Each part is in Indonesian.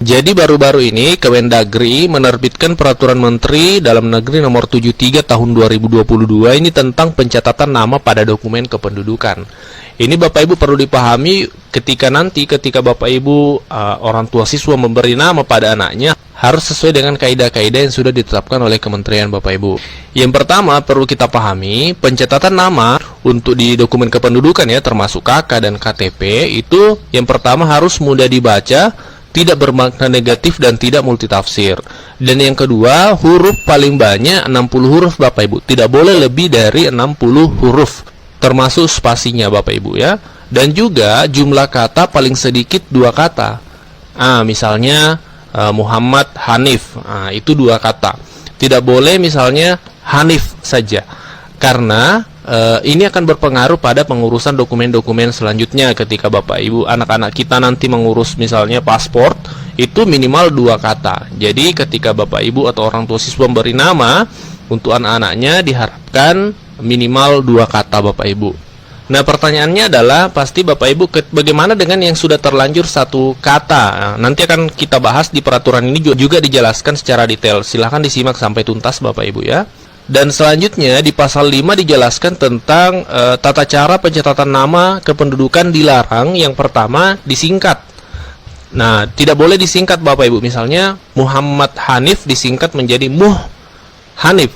Jadi baru-baru ini Kemendagri menerbitkan Peraturan Menteri Dalam Negeri Nomor 73 Tahun 2022 ini tentang pencatatan nama pada dokumen kependudukan. Ini Bapak Ibu perlu dipahami ketika Bapak Ibu orang tua siswa memberi nama pada anaknya harus sesuai dengan kaidah-kaidah yang sudah ditetapkan oleh Kementerian Bapak Ibu. Yang pertama perlu kita pahami, pencatatan nama untuk di dokumen kependudukan ya, termasuk KK dan KTP, itu yang pertama harus mudah dibaca, tidak bermakna negatif dan tidak multitafsir. Dan yang kedua, huruf paling banyak 60 huruf Bapak Ibu. Tidak boleh lebih dari 60 huruf, termasuk spasinya Bapak Ibu ya. Dan juga jumlah kata paling sedikit 2 kata. Misalnya Muhammad Hanif, itu 2 kata. Tidak boleh misalnya Hanif saja, karena ini akan berpengaruh pada pengurusan dokumen-dokumen selanjutnya ketika Bapak Ibu anak-anak kita nanti mengurus misalnya paspor, itu minimal 2 kata. Jadi ketika Bapak Ibu atau orang tua siswa memberi nama untuk anak-anaknya diharapkan minimal 2 kata Bapak Ibu. Nah pertanyaannya adalah pasti Bapak Ibu bagaimana dengan yang sudah terlanjur 1 kata. Nanti akan kita bahas di peraturan ini juga dijelaskan secara detail. Silahkan disimak sampai tuntas Bapak Ibu ya. Dan selanjutnya di pasal 5 dijelaskan tentang tata cara pencatatan nama kependudukan dilarang. Yang pertama disingkat. Nah tidak boleh disingkat Bapak Ibu. Misalnya Muhammad Hanif disingkat menjadi Muh Hanif.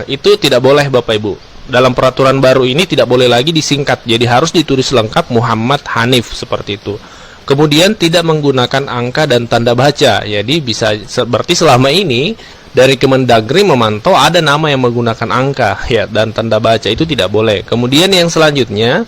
Itu tidak boleh Bapak Ibu. Dalam peraturan baru ini tidak boleh lagi disingkat. Jadi harus ditulis lengkap Muhammad Hanif seperti itu. Kemudian tidak menggunakan angka dan tanda baca. Jadi bisa berarti selama ini dari Kemendagri memantau ada nama yang menggunakan angka ya dan tanda baca, itu tidak boleh. Kemudian yang selanjutnya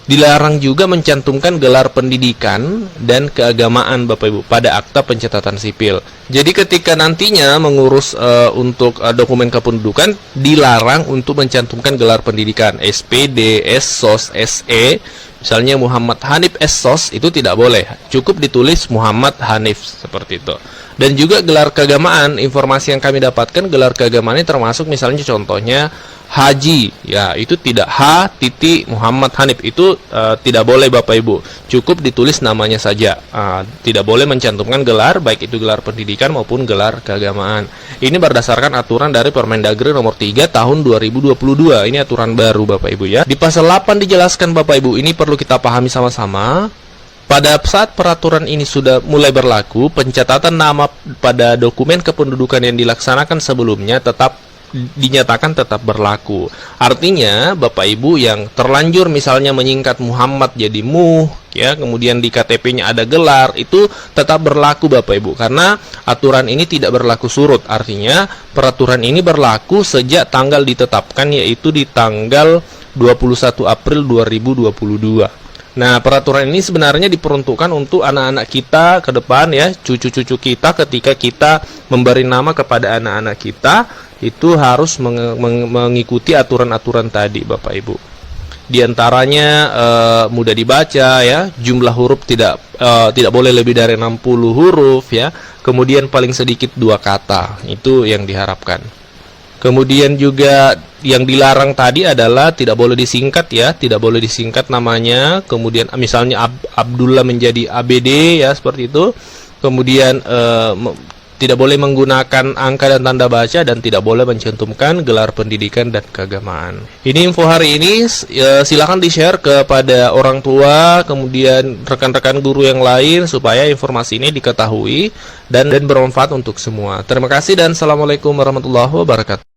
dilarang juga mencantumkan gelar pendidikan dan keagamaan Bapak Ibu pada akta pencatatan sipil. Jadi ketika nantinya mengurus untuk dokumen kependudukan dilarang untuk mencantumkan gelar pendidikan SPD, SSOS, SE. Misalnya Muhammad Hanif SSOS itu tidak boleh. Cukup ditulis Muhammad Hanif seperti itu. Dan juga gelar keagamaan, informasi yang kami dapatkan gelar keagamaan ini termasuk misalnya contohnya Haji, ya itu tidak Muhammad Hanif, itu tidak boleh Bapak Ibu. Cukup ditulis namanya saja, tidak boleh mencantumkan gelar, baik itu gelar pendidikan maupun gelar keagamaan. Ini berdasarkan aturan dari Permendagri Nomor 3 Tahun 2022. Ini aturan baru Bapak Ibu ya. Di pasal 8 dijelaskan Bapak Ibu, ini perlu kita pahami sama-sama. Pada saat peraturan ini sudah mulai berlaku, pencatatan nama pada dokumen kependudukan yang dilaksanakan sebelumnya dinyatakan tetap berlaku. Artinya Bapak Ibu yang terlanjur misalnya menyingkat Muhammad jadi Muh ya, kemudian di KTP-nya ada gelar, itu tetap berlaku Bapak Ibu, karena aturan ini tidak berlaku surut. Artinya peraturan ini berlaku sejak tanggal ditetapkan, yaitu di tanggal 21 April 2022. Nah, peraturan ini sebenarnya diperuntukkan untuk anak-anak kita ke depan ya, cucu-cucu kita. Ketika kita memberi nama kepada anak-anak kita, itu harus mengikuti aturan-aturan tadi Bapak Ibu. Di antaranya mudah dibaca ya, jumlah huruf tidak boleh lebih dari 60 huruf ya. Kemudian paling sedikit 2 kata. Itu yang diharapkan. Kemudian juga yang dilarang tadi adalah tidak boleh disingkat ya, tidak boleh disingkat namanya. Kemudian misalnya Abdullah menjadi ABD ya, seperti itu. Kemudian tidak boleh menggunakan angka dan tanda baca, dan tidak boleh mencantumkan gelar pendidikan dan keagamaan. Ini info hari ini, silakan di-share kepada orang tua, kemudian rekan-rekan guru yang lain, supaya informasi ini diketahui dan bermanfaat untuk semua. Terima kasih dan Assalamualaikum warahmatullahi wabarakatuh.